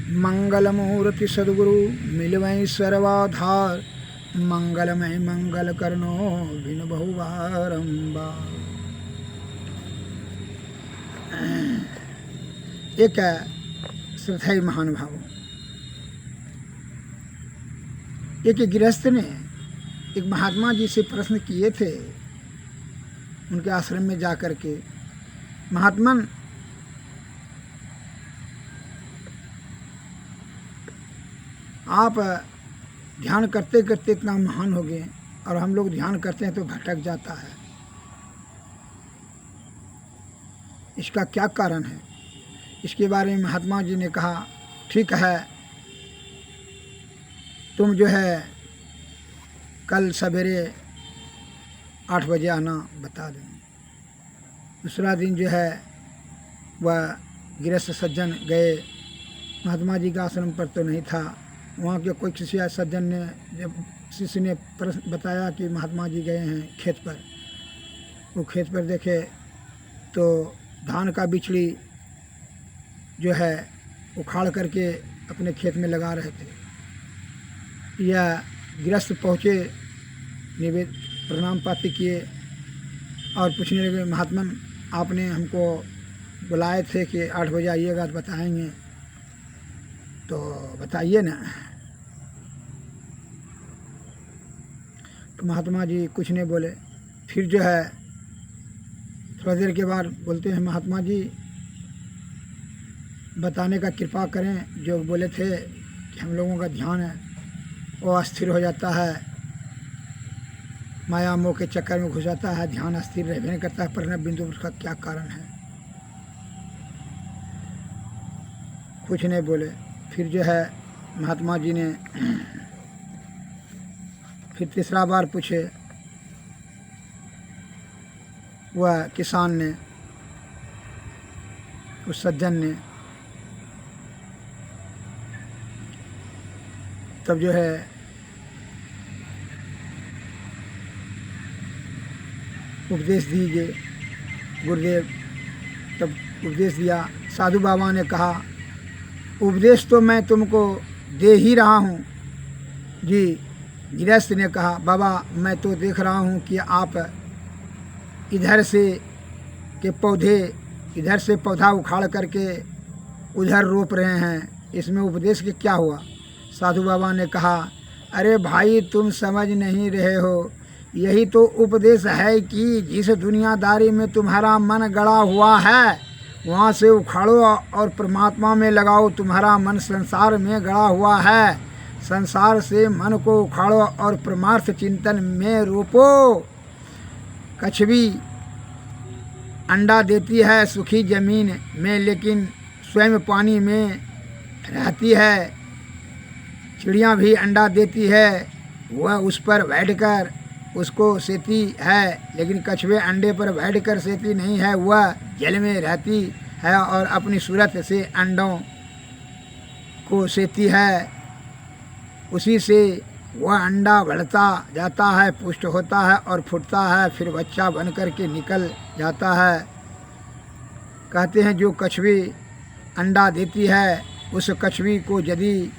मंगल मूर्ति सदगुरु मिलवै सर्वाधार, मंगलमय मंगल करनो बिन बहु बारंबार। एक श्रद्धेय महानुभाव, एक गृहस्थ ने एक महात्मा जी से प्रश्न किए थे उनके आश्रम में जाकर के, महात्मन आप ध्यान करते करते इतना महान हो गए और हम लोग ध्यान करते हैं तो भटक जाता है, इसका क्या कारण है? इसके बारे में महात्मा जी ने कहा, ठीक है, तुम जो है कल सवेरे 8 बजे आना, बता देंगे। दूसरा दिन जो है वह गृहस्थ सज्जन गए, महात्मा जी का आश्रम पर तो नहीं था, वहाँ के कोई किसी सज्जन ने, जब शिष्य ने बताया कि महात्मा जी गए हैं खेत पर, वो खेत पर देखे तो धान का बिचड़ी जो है उखाड़ करके अपने खेत में लगा रहे थे। यह गृहस्थ पहुँचे, निवेद प्रणाम पाती किए और पूछने लगे, महात्मन आपने हमको बुलाए थे कि 8 बजे आइएगा तो बताएंगे, तो बताइए ना। तो महात्मा जी कुछ नहीं बोले। फिर जो है थोड़ा देर के बाद बोलते हैं, महात्मा जी बताने का कृपा करें, जो बोले थे कि हम लोगों का ध्यान है वो अस्थिर हो जाता है, माया मोह के चक्कर में घुस जाता है, ध्यान अस्थिर रहने नहीं करता है, परिणव बिंदु, उसका क्या कारण है? कुछ नहीं बोले। फिर जो है महात्मा जी ने फिर तीसरा बार पूछे, वह किसान ने, उस सज्जन ने, तब जो है उपदेश दीजिए, गुरुदेव तब उपदेश दिया। साधु बाबा ने कहा, उपदेश तो मैं तुमको दे ही रहा हूँ जी। गृहस्थ ने कहा, बाबा मैं तो देख रहा हूँ कि आप इधर से के पौधे, इधर से पौधा उखाड़ करके उधर रोप रहे हैं, इसमें उपदेश के क्या हुआ? साधु बाबा ने कहा, अरे भाई तुम समझ नहीं रहे हो, यही तो उपदेश है कि जिस दुनियादारी में तुम्हारा मन गड़ा हुआ है वहाँ से उखाड़ो और परमात्मा में लगाओ। तुम्हारा मन संसार में गड़ा हुआ है, संसार से मन को उखाड़ो और परमार्थ चिंतन में रोपो। कछवी अंडा देती है सूखी जमीन में, लेकिन स्वयं पानी में रहती है। चिड़िया भी अंडा देती है, वह उस पर बैठकर उसको सेती है, लेकिन कछुए अंडे पर बैठकर सेती नहीं है, वह जल में रहती है और अपनी सूरत से अंडों को सेती है। उसी से वह अंडा बढ़ता जाता है, पुष्ट होता है और फूटता है, फिर बच्चा बन कर के निकल जाता है। कहते हैं जो कछुई अंडा देती है, उस कछुई को यदि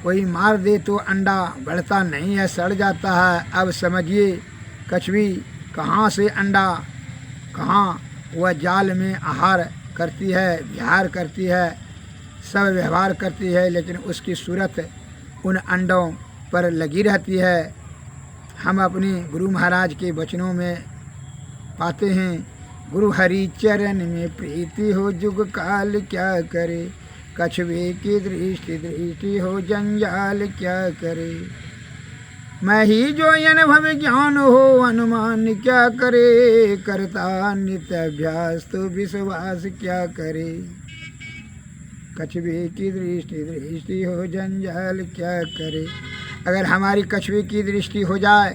कोई मार दे तो अंडा बढ़ता नहीं है, सड़ जाता है। अब समझिए कछुई कहाँ से अंडा, कहाँ वह जाल में आहार करती है, विहार करती है, सब व्यवहार करती है, लेकिन उसकी सूरत उन अंडों पर लगी रहती है। हम अपने गुरु महाराज के वचनों में पाते हैं, गुरु हरि चरण में प्रीति हो जुग काल क्या करे, कछुए की दृष्टि दृष्टि हो जंजाल क्या करे। मैं ही जो अनुभव ज्ञान हो अनुमान क्या करे, करता नित्य अभ्यास तो विश्वास क्या करे। कछुए की दृष्टि दृष्टि हो जंजाल क्या करे। अगर हमारी कछुए की दृष्टि हो जाए,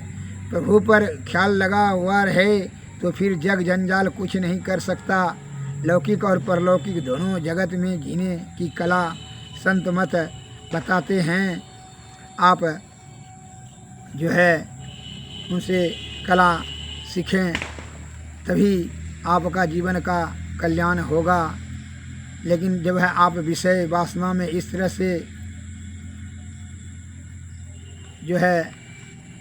प्रभु पर ख्याल लगा हुआ रहे, तो फिर जग जंजाल कुछ नहीं कर सकता। लौकिक और परलौकिक दोनों जगत में जीने की कला संत मत बताते हैं। आप जो है उनसे कला सीखें, तभी आपका जीवन का कल्याण होगा। लेकिन जब है आप विषय वासना में इस तरह से जो है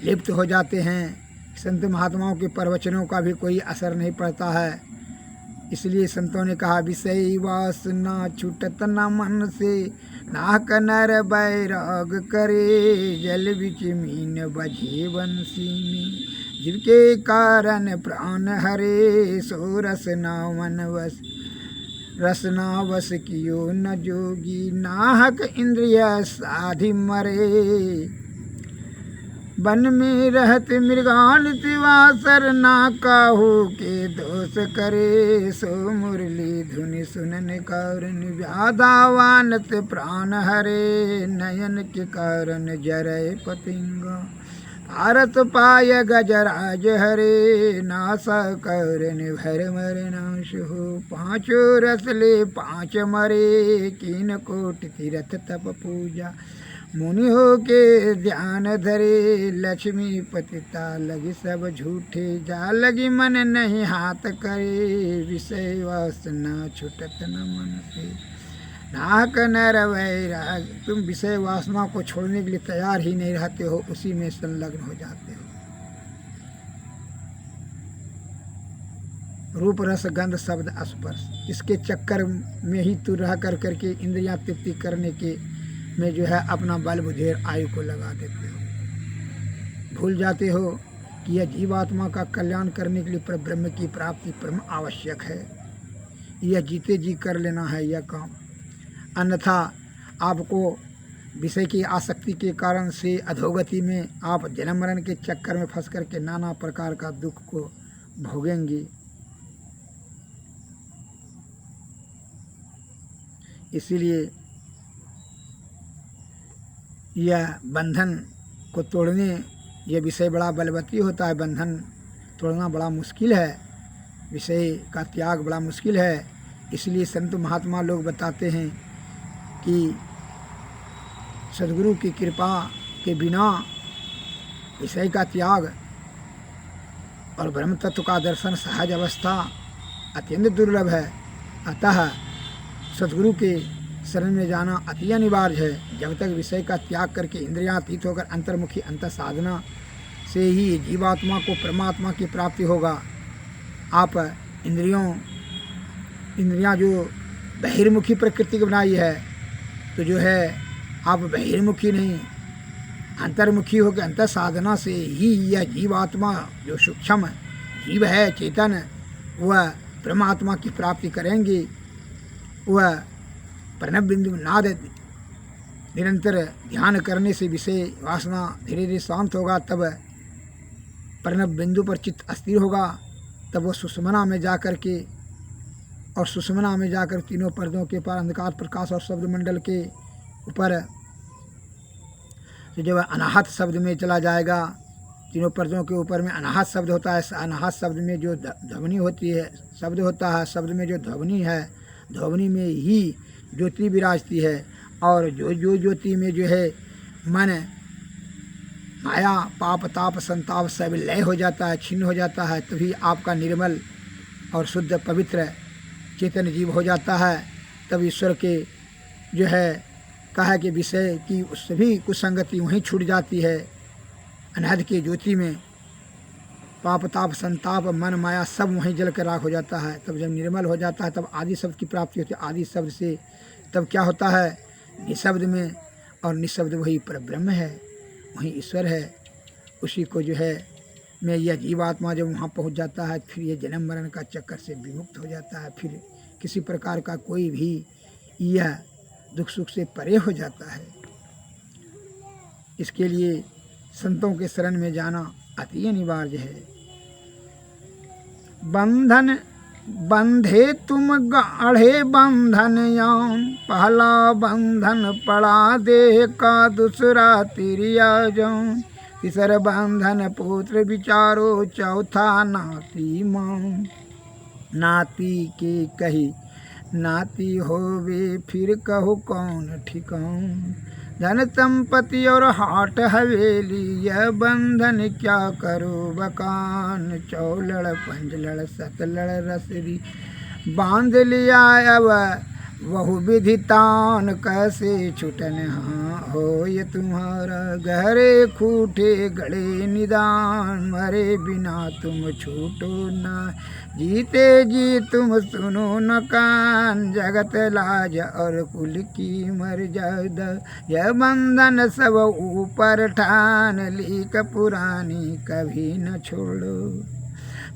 लिप्त हो जाते हैं, संत महात्माओं के प्रवचनों का भी कोई असर नहीं पड़ता है। इसलिए संतों ने कहा विषय वासना छूटत न मन से, नाक नर बैराग करे, जल बिच मीन बझे बंसी में, जिनके कारण प्राण हरे, सो रसना मन वस, रसना वस कियो न जोगी, नाहक इंद्रिय साधि मरे, वन में रहत मृगान तिवासर, ना काहू के दोष करे, सो मुरली धुनि सुनन कारण, व्याधावानत प्राण हरे, नयन के कारण जरय पतिंगा, भारत पाय गजराज हरे, नासा कारण भर मर नाश हो, पांचों रसले पांच मरे, कीन कोट तीरथ तप पूजा, मुनि हो के ध्यान धरे, लक्ष्मी पतिता लगी सब झूठे, जा लगी मन नहीं हाथ करे, विषय वासना छुटत न मन से, नाहक नर वैराग। तुम विषय वासना को छोड़ने के लिए तैयार ही नहीं रहते हो, उसी में संलग्न हो जाते हो। रूप रस गंध शब्द स्पर्श, इसके चक्कर में ही तू रह कर करके इंद्रियां तृप्ति करने के में जो है अपना बल बुद्धि आयु को लगा देते हो। भूल जाते हो कि यह जीवात्मा का कल्याण करने के लिए पर ब्रह्म की प्राप्ति परम आवश्यक है। यह जीते जी कर लेना है यह काम, अन्यथा आपको विषय की आसक्ति के कारण से अधोगति में आप जन्म मरण के चक्कर में फंस करके नाना प्रकार का दुख को भोगेंगे। इसीलिए यह बंधन को तोड़ने, यह विषय बड़ा बलवती होता है, बंधन तोड़ना बड़ा मुश्किल है, विषय का त्याग बड़ा मुश्किल है। इसलिए संत महात्मा लोग बताते हैं कि सद्गुरु की कृपा के बिना विषय का त्याग और ब्रह्म तत्व का दर्शन सहज अवस्था अत्यंत दुर्लभ है। अतः सद्गुरु के शरण में जाना अति अनिवार्य है। जब तक विषय का त्याग करके इंद्रियातीत होकर अंतर्मुखी अंतर साधना से ही जीवात्मा को परमात्मा की प्राप्ति होगा। आप इंद्रियां जो बहिर्मुखी प्रकृति की बनाई है, तो जो है आप बहिर्मुखी नहीं अंतर्मुखी होकर अंतर साधना से ही यह जीवात्मा जो सूक्ष्म जीव है, चेतन, वह परमात्मा की प्राप्ति करेंगे। वह प्रणव बिंदु नाद निरंतर ध्यान करने से विषय वासना धीरे धीरे शांत होगा, तब प्रणव बिंदु पर चित्त अस्थिर होगा। तब वह सुषुम्ना में जाकर के, और सुषुम्ना में जाकर तीनों पर्दों के पार अंधकार प्रकाश और शब्द मंडल के ऊपर तो जब अनाहत शब्द में चला जाएगा, तीनों पर्दों के ऊपर में अनाहत शब्द होता है। अनाहत शब्द में जो ध्वनि होती है, शब्द होता है, शब्द में जो ध्वनि है, ध्वनि में ही ज्योति विराजती है। और जो ज्योति में जो है मन माया पाप ताप संताप सब लय हो जाता है, छिन्न हो जाता है, तभी आपका निर्मल और शुद्ध पवित्र चेतन जीव हो जाता है। तब ईश्वर के जो है कहा कि विषय की सभी कुसंगति वहीं छूट जाती है। अनहद की ज्योति में पाप ताप संताप मन माया सब वहीं जल कर राख हो जाता है। तब जब निर्मल हो जाता है तब आदि शब्द की प्राप्ति होती है। आदि शब्द से तब क्या होता है, निशब्द में, और निशब्द वही पर ब्रह्म है, वहीं ईश्वर है। उसी को जो है में यह जीवात्मा जब वहाँ पहुँच जाता है, फिर ये जन्म मरण का चक्कर से विमुक्त हो जाता है। फिर किसी प्रकार का कोई भी यह दुख सुख से परे हो जाता है। इसके लिए संतों के शरण में जाना अति अनिवार्य है। बंधन बंधे तुम गाढ़े बंधन याम, पहला बंधन पड़ा देह का, दूसरा तिरिया जाऊं, तीसरा बंधन पुत्र विचारो, चौथा नाती मां। नाती के कही नाती होवे, फिर कहो कौन ठिकाऊं, धन संपत्ति और हाट हवेली, यह बंधन क्या करो बकान, चौलड़ पंजलड़ सतलड़ रसरी, बांध लिया अब बहु विधि तान कैसे छुटन हाँ हो ये तुम्हारा गहरे खूटे गड़े निदान मरे बिना तुम छूटो ना जीते जी तुम सुनो न कान जगत लाज और कुल की मर्यादा यह बंधन सब ऊपर ठान लीक पुरानी कभी न छोड़ो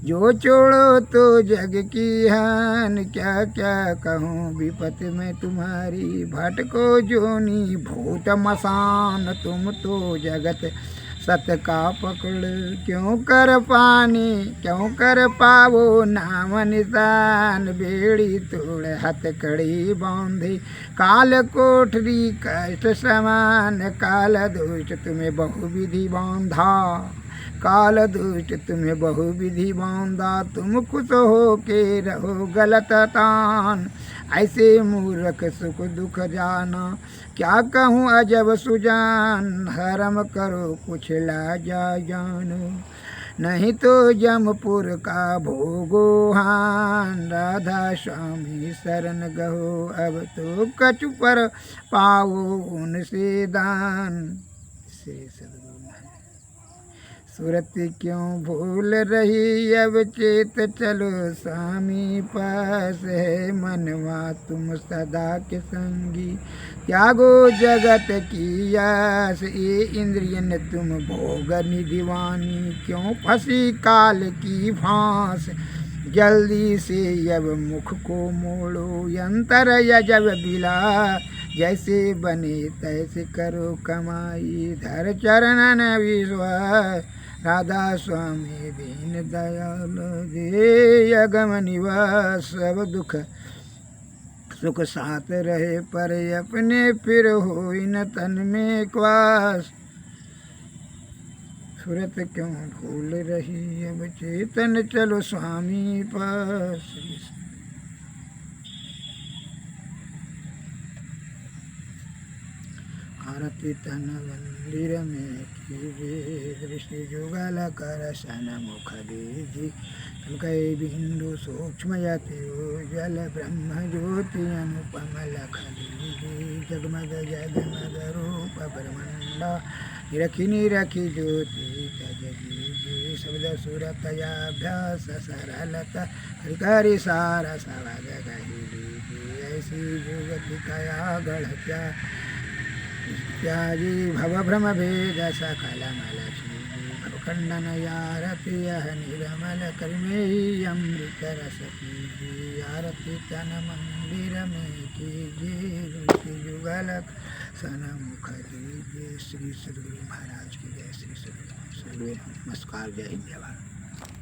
जो छोड़ो तो जग की हान क्या क्या कहूँ विपत में तुम्हारी भटको जोनी भूत मसान तुम तो जगत सत का पकड़ क्यों कर पावो नाम निशान बेड़ी तोड़ हथकड़ी बांधे काल कोठरी कष्ट समान काल दोष तुम्हें बहुविधि बांधा काल दुष्ट तुम्हें बहुविधि बांधा तुम खुश हो के रहो गलत तान ऐसे मूर्ख सुख दुख जाना क्या कहूँ अजब सुजान हरम करो कुछ लाजा जानो नहीं तो जमपुर का भोगो हान राधा स्वामी शरण गहो अब तो कछु पर पाओ उनसे दान। श्री सद्गुरु सूरत क्यों भूल रही अब चेत चलो स्वामी पास है मनवा तुम सदा के संगी त्यागो जगत की आस ये इंद्रियन तुम भोग निधिवानी क्यों फंसी काल की फांस जल्दी से अब मुख को मोड़ो यंतर यजब बिला जैसे बने तैसे करो कमाई धर चरणन विश्वास राधा स्वामी दीन दयाल दे अगम निवास सब दुख सुख साथ रहे पर अपने फिर हो न तन में क्वास सूरत क्यों भूल रही अब चेतन चलो स्वामी पास। आरती तन मंदिर में कीजिए दृष्टि जुगल कर सन मुख दीजिए कई बिंदु सूक्ष्म यति जल ब्रह्म ज्योति अनुपम लख दीजिए जगमग जगमग रूप ब्रह्मंडा निरखी निरखी ज्योति तज दीजिए शब्द सुरतयाभ्यास सरलता हरिकारी सारा सवग कही लीजिए ऐसी जुगति कया गढ़ त्यागी भव भ्रम भेद सकल मलक्ष्मी भवखंडन यारति यह निर्मल कर्मे अमृत रस कीजिए आरती तन मंदिर में कीजिए रुचि जुगल सन मुख दीजिए। श्री सद्गुरु महाराज की जय। श्री सद्गुरु नमस्कार। जय हिंद जय भारत।